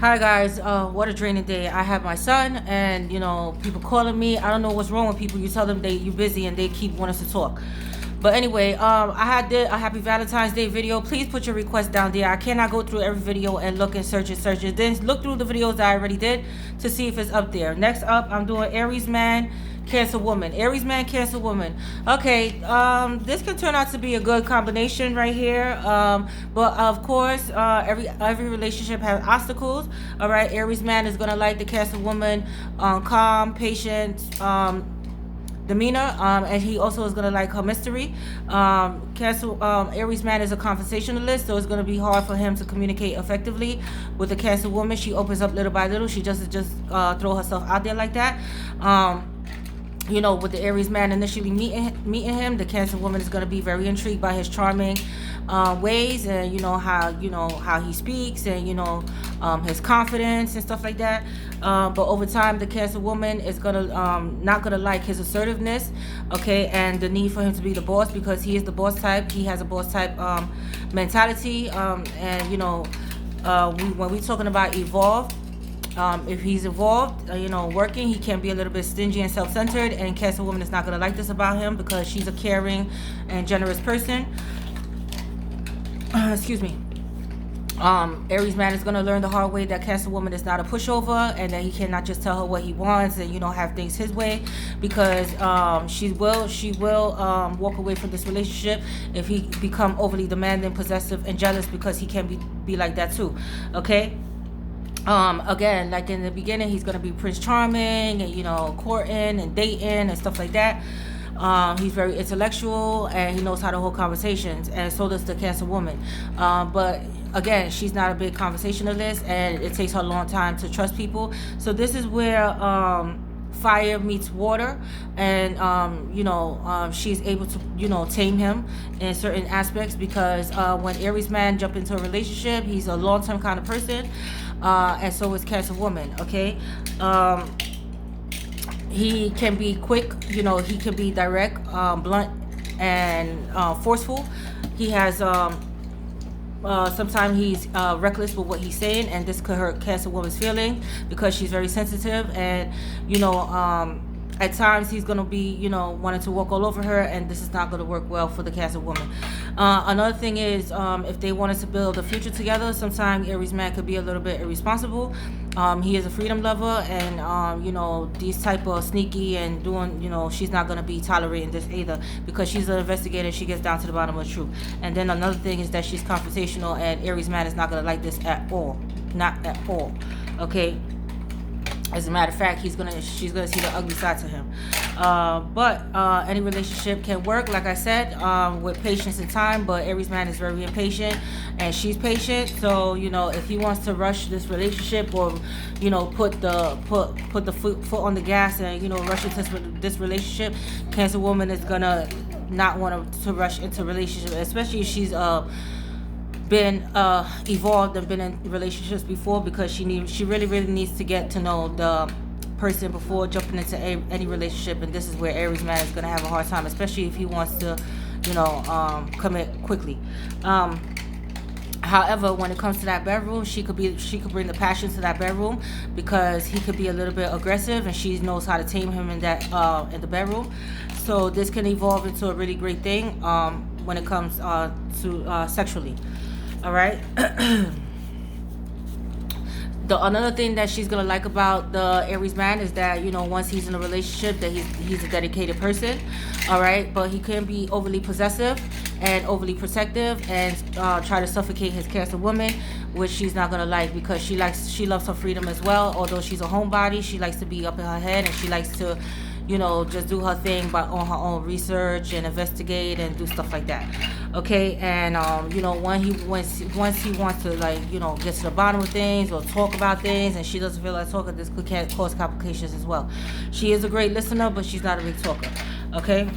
Hi guys, what a draining day. I have my son and people calling me. I don't know what's wrong with people. You tell them you're busy and they keep wanting us to talk. But anyway, I did a happy Valentine's Day video. Please put your request down there. I cannot go through every video and look and search it. Then look through the videos that I already did to see if it's up there. Next up, I'm doing Aries man, Cancer woman. Aries man, Cancer woman. Okay, this can turn out to be a good combination right here. But of course, every relationship has obstacles. All right, Aries man is gonna like the Cancer woman, calm, patient, demeanor, and he also is gonna like her mystery. Aries man is a conversationalist, so it's gonna be hard for him to communicate effectively with the Cancer woman. She opens up little by little. She doesn't just throw herself out there like that. With the Aries man initially meeting him, the Cancer woman is going to be very intrigued by his charming ways, and how he speaks, and his confidence and stuff like that. But over time, the Cancer woman is gonna not gonna like his assertiveness, okay, and the need for him to be the boss, because he is the boss type. He has a boss type mentality, and when we're talking about evolve. If he's evolved, working, he can be a little bit stingy and self-centered, and Cancer woman is not going to like this about him because she's a caring and generous person. Excuse me. Aries man is going to learn the hard way that Cancer woman is not a pushover, and that he cannot just tell her what he wants and have things his way, because she will walk away from this relationship if he become overly demanding, possessive, and jealous, because he can be like that too. Okay. Again, like in the beginning, he's gonna be Prince Charming, and courting and dating and stuff like that. He's very intellectual, and he knows how to hold conversations, and so does the Cancer woman. But again, she's not a big conversationalist, and it takes her a long time to trust people. So this is where fire meets water, and she's able to tame him in certain aspects, because when Aries man jump into a relationship, he's a long-term kind of person, and so is Cancer woman. Okay. He can be quick, he can be direct, blunt, and forceful. He has sometimes he's reckless with what he's saying, and this could hurt Cancer woman's feeling, because she's very sensitive, and at times he's gonna be wanting to walk all over her, and this is not gonna work well for the Cancer woman. Another thing is, if they wanted to build a future together, sometimes Aries man could be a little bit irresponsible. He is a freedom lover, and these type of sneaky and doing, she's not gonna be tolerating this either, because she's an investigator. She gets down to the bottom of the truth. And then another thing is that she's confrontational, and Aries man is not gonna like this at all, not at all. Okay. As a matter of fact, she's gonna see the ugly side to him. But any relationship can work, like I said, with patience and time. But Aries man is very impatient, and she's patient. So if he wants to rush this relationship, or put the foot on the gas, and rush into this relationship, Cancer woman is gonna not want to rush into a relationship, especially if she's been evolved and been in relationships before, because she really needs to get to know the person before jumping into any relationship. And this is where Aries man is going to have a hard time, especially if he wants to commit quickly. However, when it comes to that bedroom, she could bring the passion to that bedroom, because he could be a little bit aggressive, and she knows how to tame him in the bedroom. So this can evolve into a really great thing when it comes to sexually. All right. Another thing that she's gonna like about the Aries man is that once he's in a relationship, that he's a dedicated person. All right, but he can be overly possessive and overly protective, and try to suffocate his Cancer woman, which she's not gonna like, because she loves her freedom as well. Although she's a homebody, she likes to be up in her head, and she likes to just do her thing on her own research and investigate and do stuff like that. Okay, and once he wants to get to the bottom of things or talk about things, and she doesn't feel like talking, this could cause complications as well. She is a great listener, but she's not a big talker. Okay.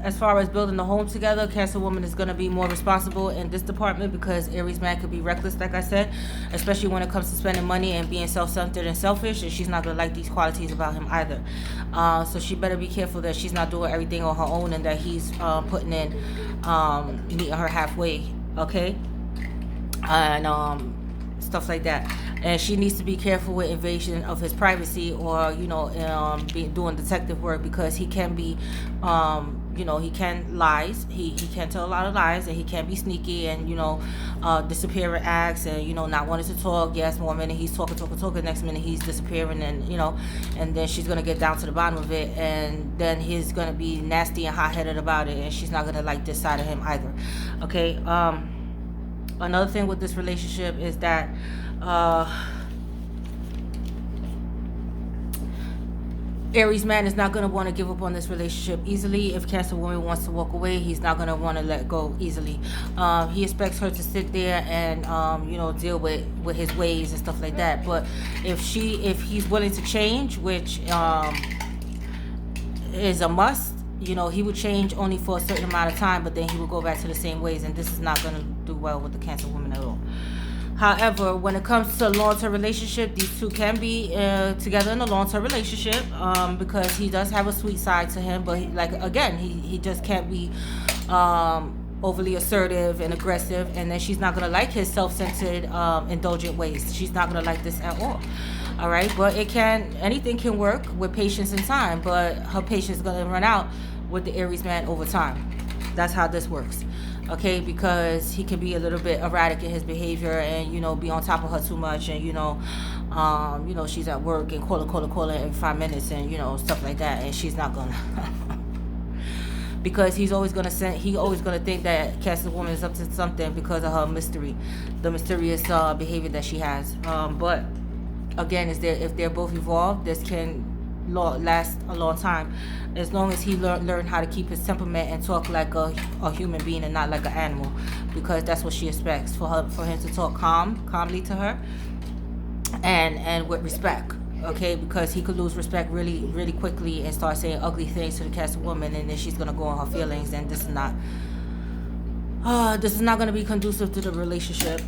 As far as building the home together, Cancer woman is going to be more responsible in this department, because Aries man could be reckless, like I said, especially when it comes to spending money and being self-centered and selfish, and she's not going to like these qualities about him either. So she better be careful that she's not doing everything on her own, and that he's putting in, meeting her halfway. Okay. And stuff like that. And she needs to be careful with invasion of his privacy, or doing detective work, because he can be he can lies, he can tell a lot of lies, and he can be sneaky, and disappearing acts, and not wanting to talk. Yes, one minute he's talking, next minute he's disappearing, and and then she's gonna get down to the bottom of it, and then he's gonna be nasty and hot-headed about it, and she's not gonna like this side of him either. Okay. Another thing with this relationship is that Aries man is not going to want to give up on this relationship easily. If Cancer woman wants to walk away, he's not going to want to let go easily. He expects her to sit there and deal with his ways and stuff like that. But if he's willing to change, which is a must, he would change only for a certain amount of time, but then he would go back to the same ways, and this is not going to do well with the Cancer woman at all. However, when it comes to a long-term relationship, these two can be together in a long-term relationship, because he does have a sweet side to him, but he just can't be overly assertive and aggressive, and then she's not going to like his self-centered, indulgent ways. She's not going to like this at all. All right, but anything can work with patience and time, but her patience is going to run out with the Aries man over time. That's how this works. Okay, because he can be a little bit erratic in his behavior, and be on top of her too much, and she's at work and calling in 5 minutes, and stuff like that, and she's not gonna because he's always gonna think that Cancer woman is up to something because of her the mysterious behavior that she has. But again, if they're both evolved, this can last a long time, as long as he learn how to keep his temperament and talk like a human being and not like an animal, because that's what she expects for him to talk calmly to her, and with respect. Okay, because he could lose respect really, really quickly and start saying ugly things to the Cancer woman, and then she's gonna go on her feelings, and this is not going to be conducive to the relationship,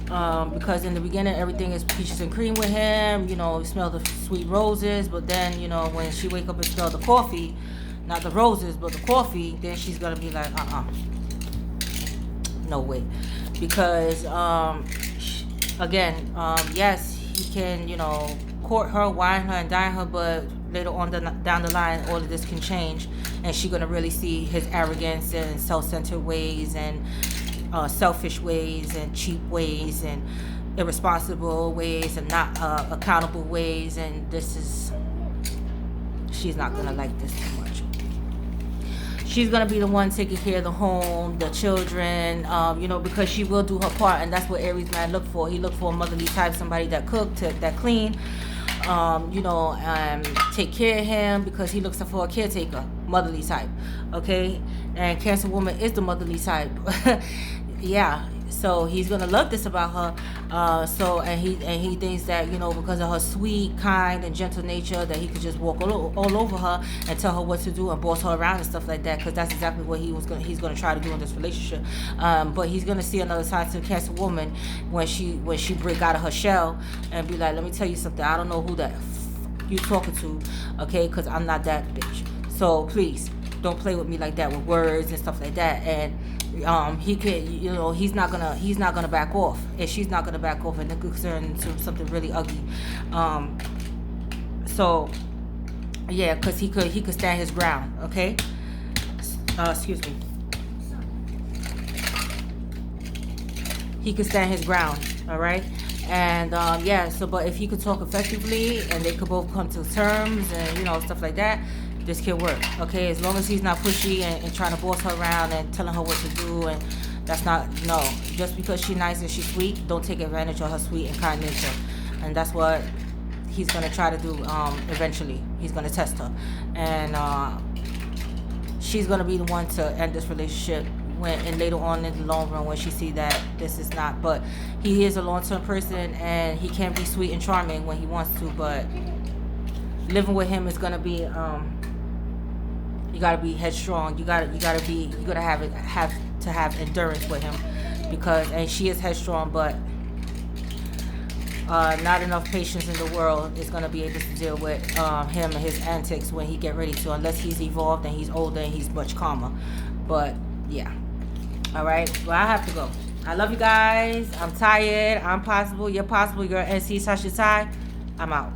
because in the beginning everything is peaches and cream with him. You smell the sweet roses, but then when she wake up and smell the coffee, not the roses but the coffee, then she's going to be like, no way, because yes, he can court her, wine her, and dine her, but later on down the line, all of this can change, and she's going to really see his arrogance and self-centered ways, and selfish ways, and cheap ways, and irresponsible ways, and not accountable ways, and she's not going to like this too much. She's going to be the one taking care of the home, the children, because she will do her part, and that's what Aries man look for. He look for a motherly type, somebody that cook, that clean, take care of him, because he looks for a caretaker, motherly type. Okay, and Cancer woman is the motherly type. Yeah, so he's gonna love this about her. And he thinks that because of her sweet, kind, and gentle nature, that he could just walk all over her and tell her what to do and boss her around and stuff like that, because that's exactly what he's gonna try to do in this relationship. But he's gonna see another side to the Cancer woman when she break out of her shell and be like, let me tell you something, I don't know who that you talking to, okay, because I'm not that bitch, so please don't play with me like that with words and stuff like that. And he could, he's not gonna back off, and she's not gonna back off, and it could turn into something really ugly. So yeah, because he could stand his ground. Okay, excuse me. He could stand his ground. All right. And but if he could talk effectively, and they could both come to terms, and stuff like that, this can work. Okay, as long as he's not pushy and trying to boss her around and telling her what to do, and that's not, just because she's nice and she's sweet, don't take advantage of her sweet and kind nature. And that's what he's gonna try to do. Eventually he's gonna test her, and she's gonna be the one to end this relationship and later on in the long run, when she see that this is not. But he is a long-term person, and he can be sweet and charming when he wants to, but living with him is gonna be you gotta be headstrong. You gotta have endurance with him, and she is headstrong, but not enough patience in the world is gonna be able to deal with him and his antics when he get ready to, unless he's evolved and he's older and he's much calmer. But yeah, all right. Well, I have to go. I love you guys. I'm tired. I'm possible. You're possible. You're NC Sasha Tai. I'm out.